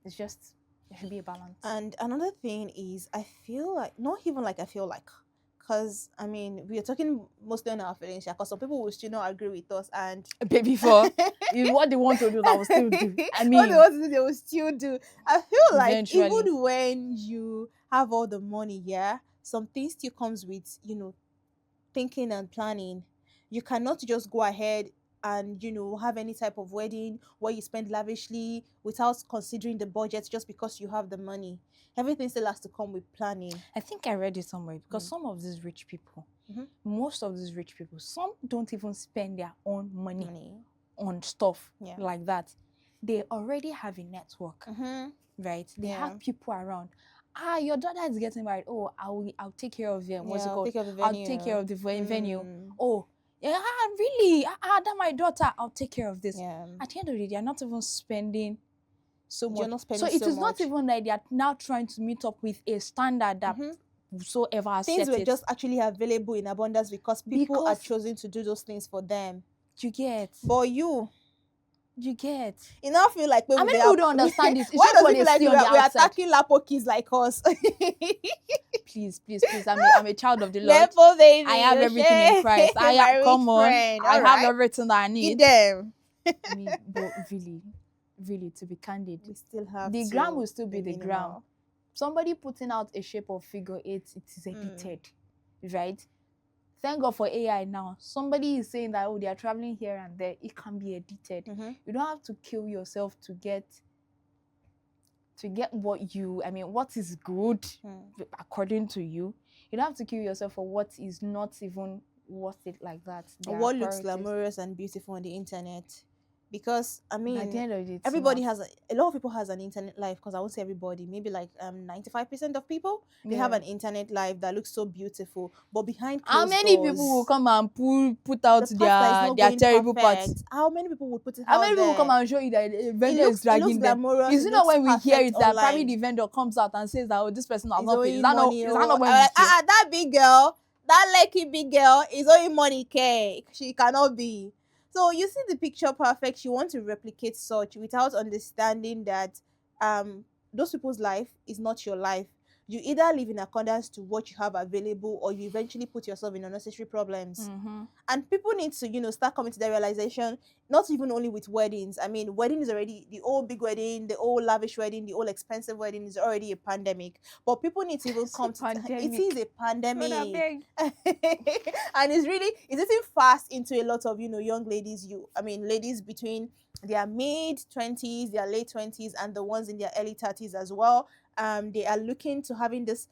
There should be a balance. And another thing is, I feel like, not even like I feel like, because I mean, we are talking mostly on our feelings, because some people will still not agree with us, and baby, for what they want to do, they will still do. I mean, what they want to do, they will still do. I feel like even when you have all the money, some things still comes with, thinking and planning. You cannot just go ahead and have any type of wedding where you spend lavishly without considering the budget, just because you have the money. Everything still has to come with planning. I think I read it somewhere, because some of these rich people, most of these rich people, some don't even spend their own money on stuff like that. They already have a network. right? They Yeah. have people around. Your daughter is getting married. Oh, I'll take care of them. What's it I'll called? take care of the I'll venue. take care of the venue. Mm. Oh, yeah, really? That my daughter. I'll take care of this. Yeah. At the end of the day, they're not even spending so much. You're not spending So it so is not much. even like they are now trying to meet up with a standard that whosoever has Things set were it. just actually available in abundance because people are choosing to do those things for them. You get. But you get. You now feel like I mean, people don't understand this. It's why just does what it they feel like see on the we're outside. attacking Lapo kids like us? Please. I'm a child of the Lord. Level, baby, I have everything in Christ. I have come on. I have everything that I need. Give them. I mean, but really, to be candid, We still have the gram will still be the gram. minimal. Somebody putting out a shape of figure 8, it is edited, right? Thank God for AI now. Somebody is saying that, oh, they are traveling here and there. It can be edited. You don't have to kill yourself to get what is good according to you. You don't have to kill yourself for what is not even worth it like that. What looks glamorous and beautiful on the internet. Because I mean, at the end of the day, everybody has a lot of people has an internet life. Because I won't say everybody, maybe like 95% of people they have an internet life that looks so beautiful, but behind closed how many doors, people will come and put out their terrible parts? How many people would put it out? How many people will come and show you that the vendor is dragging them? Glamorous, You know when we hear it that online. probably the vendor comes out and says that, oh, this person has not paid. Is that not when that big girl, that lucky big girl is owing money, K. She cannot be. So you see the picture perfect, you want to replicate such without understanding that those people's life is not your life. You either live in accordance to what you have available, or you eventually put yourself in unnecessary problems. And people need to, start coming to the realization, not even only with weddings. I mean, wedding is already, the old big wedding, the old lavish wedding, the old expensive wedding is already a pandemic. But people need to even come to it is a pandemic. And it's getting fast into a lot of, young ladies, ladies between their mid-20s, their late 20s, and the ones in their early 30s as well. They are looking to having this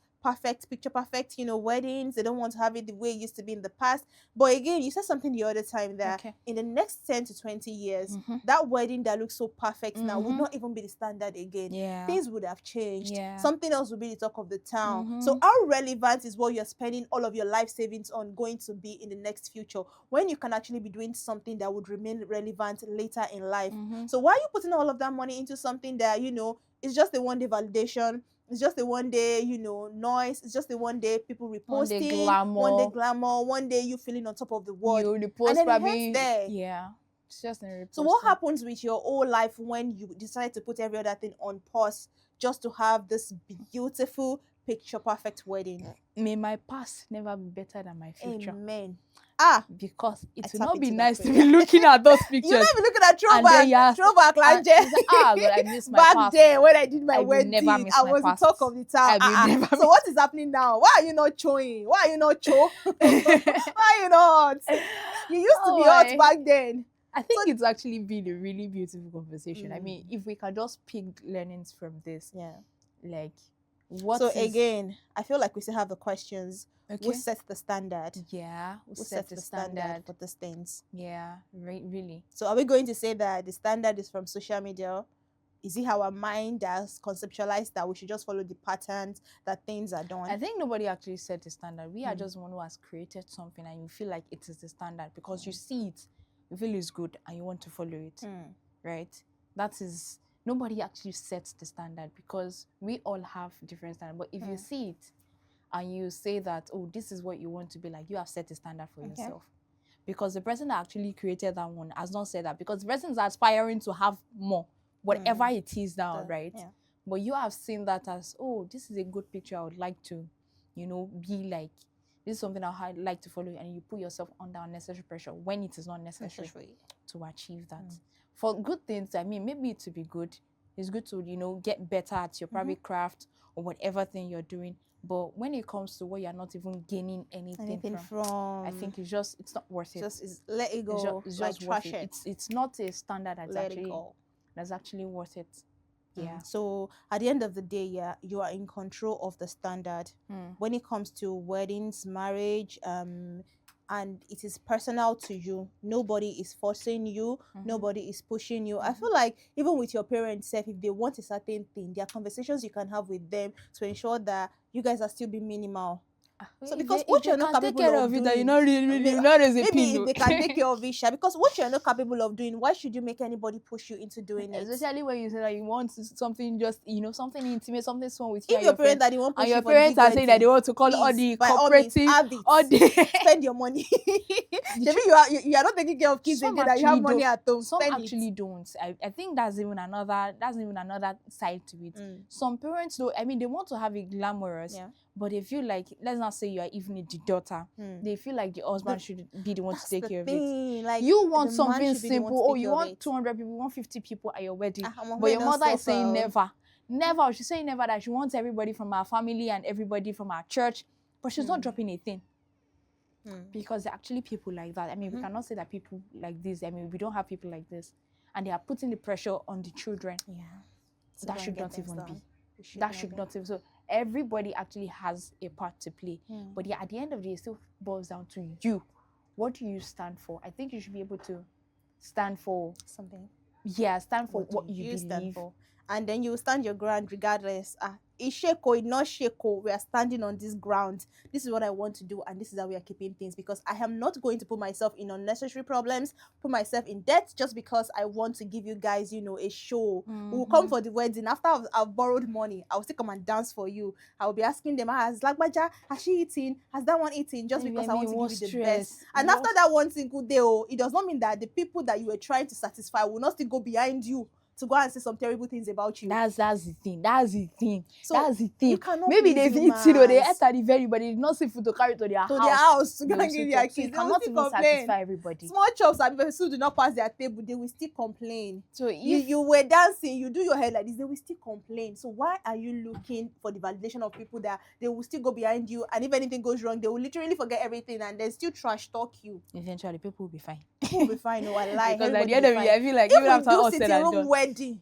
picture perfect, weddings. They don't want to have it the way it used to be in the past. But again, you said something the other time that in the next 10 to 20 years, that wedding that looks so perfect now would not even be the standard again. Things would have changed. Something else would be the talk of the town. So how relevant is what you're spending all of your life savings on going to be in the next future, when you can actually be doing something that would remain relevant later in life? So why are you putting all of that money into something that, it's just a one-day validation? It's just a one day, noise. It's just a one day people reposting, one day glamour, one day you feeling on top of the world. You repost, and then probably, it there. Yeah. It's just a repost. So what happens with your whole life when you decide to put every other thing on pause just to have this beautiful, picture perfect wedding? May my past never be better than my future. Amen. Because it will not be nice to be looking at those pictures. You'll not be looking at throwback, God, I miss my back past. then when I did my wedding. Never miss I my was past. the talk of the town. So what is happening now? Why are you not showing? Why are you not show? Why are you not? You used to be hot back then. I think it's actually been a really beautiful conversation. I mean, if we can just pick learnings from this, like what? So again, I feel like we still have the questions. Who sets the standard? Who sets the standard for these things? Really. So are we going to say that the standard is from social media? Is it our mind that's conceptualized that we should just follow the patterns that things are done? I think nobody actually set the standard. We are just one who has created something, and you feel like it is the standard because you see it, you feel it's good, and you want to follow it, right? That is, nobody actually sets the standard because we all have different standards. But if you see it, and you say that, oh, this is what you want to be like, you have set a standard for yourself. Because the person that actually created that one has not said that. Because the person is aspiring to have more, whatever it is now, right? But you have seen that as, oh, this is a good picture I would like to, be like. This is something I would like to follow. And you put yourself under unnecessary pressure when it is not necessary to achieve that. For good things, I mean, maybe to be good, it's good to, get better at your private craft or whatever thing you're doing. But when it comes to what you're not even gaining anything from, I think it's not worth it. Just let it go. It's just worth it. It's not a standard that's actually worth it. So at the end of the day, you are in control of the standard when it comes to weddings, marriage, and it is personal to you. Nobody is forcing you. Mm-hmm. Nobody is pushing you. I Mm-hmm. feel like even with your parents, if they want a certain thing, there are conversations you can have with them to ensure that you guys are still being minimal. So because what you're not capable of doing, you're not really, you're not as a maybe pin. if they can take care of it, because what you're not capable of doing, why should you make anybody push you into doing it? Especially when you say that you want something just, something intimate, something small with you If and your your parents friends, that they want push and you your for the parents big are saying that wedding, they want to call all please, the by all means, cooperative, have it. all the spend your money. Maybe you are not taking care of kids Some again, that you have actually money don't. at home. Some Spend actually it. don't. I think that's even another side to it. Some parents though, I mean, they want to have it glamorous, Yeah. but they feel like, let's not say you are even the daughter, they feel like the husband should be the one to take care of it. Like, You want the man something should be the one to simple. Oh, take you care of want it. 200 people, 150 people at your wedding, But but your mother is saying suffer. never. She's saying never, that she wants everybody from our family and everybody from our church, but she's not dropping a thing. Because there are actually people like that. I mean, we cannot say that people like this. I mean, we don't have people like this, and they are putting the pressure on the children. Yeah, so that should not even be. That should not even. So everybody actually has a part to play. But yeah, at the end of the day, it still boils down to you. What do you stand for? I think you should be able to stand for something. Yeah, stand for what you believe. Stand for. And then you stand your ground regardless. It's shako, it's not shako. We are standing on this ground. This is what I want to do, and this is how we are keeping things, because I am not going to put myself in unnecessary problems, put myself in debt just because I want to give you guys, a show. We'll come for the wedding. After I've borrowed money, I'll still come and dance for you. I'll be asking them, has Lagbaja, has she eaten? Has that one eaten? Just because I want to give you the best. And after that one single day, it does not mean that the people that you were trying to satisfy will not still go behind you to go and say some terrible things about you. That's the thing. So that's the thing. You cannot maybe they've eaten, they ate at the very, but they did not see food to carry to their house. To go and give their kids. So you cannot even satisfy everybody. Small chops and people who do not pass their table, they will still complain. So you were dancing, you do your hair like this, they will still complain. So why are you looking for the validation of people that they will still go behind you, and if anything goes wrong, they will literally forget everything and then still trash talk you? Eventually, people will be fine. People will be fine. No, I lie. Because at the end of it, I feel like even after all said and done, wedding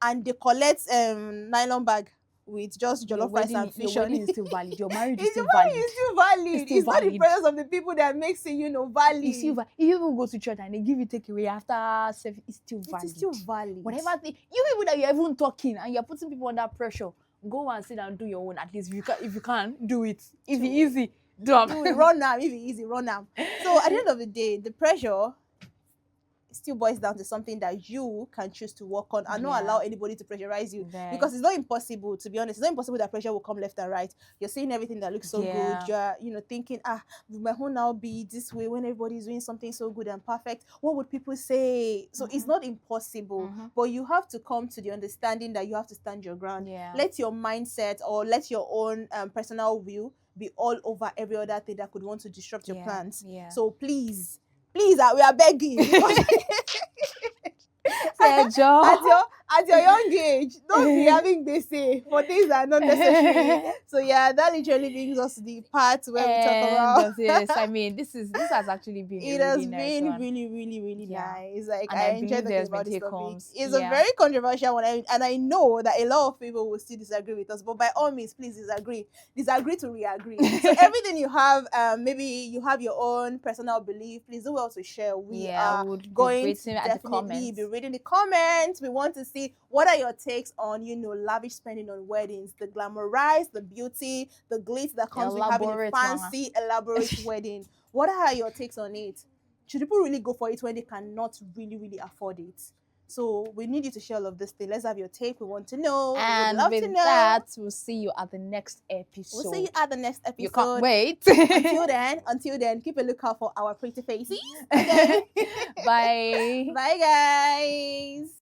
and they collect nylon bag with just jollof rice and fish. Your wedding is still valid. Your marriage is still valid. It's It's not the presence of the people that makes it, valid. It's still valid. If you even go to church and they give you takeaway after service, it's still valid. It is still valid. Whatever thing, you people that you're even talking and you're putting people under pressure, go and sit down and do your own. At least if you can, do it. If it's easy, do it. Run now. If it's easy, run now. So at the end of the day, the pressure still boils down to something that you can choose to work on and not allow anybody to pressurize you. Because it's not impossible, to be honest. It's not impossible that pressure will come left and right. You're seeing everything that looks so good. You're thinking, will my home now be this way when everybody's doing something so good and perfect? What would people say? So it's not impossible, but you have to come to the understanding that you have to stand your ground. Let your mindset or let your own personal will be all over every other thing that could want to disrupt your plans. So please, we are begging. At your young age, don't be having this say for things that are not necessary. So that literally brings us to the part where we talk about. Yes, I mean, this has actually been. It has been really, really, really nice. Like, and I enjoyed talking about this topic. It's a very controversial one, and I know that a lot of people will still disagree with us. But by all means, please disagree to re-agree. So everything you have, maybe you have your own personal belief. Please do well to share. We are going to definitely be reading the comments. We want to see what are your takes on, lavish spending on weddings, the glamorize, the beauty, the glitz that comes with having a fancy, elaborate wedding. What are your takes on it? Should people really go for it when they cannot really, really afford it? So we need you to share all of this thing. Let's have your take. We want to know. And with that, we'll see you at the next episode. You can't wait. Until then, keep a lookout for our pretty faces. Okay? Bye. Bye, guys.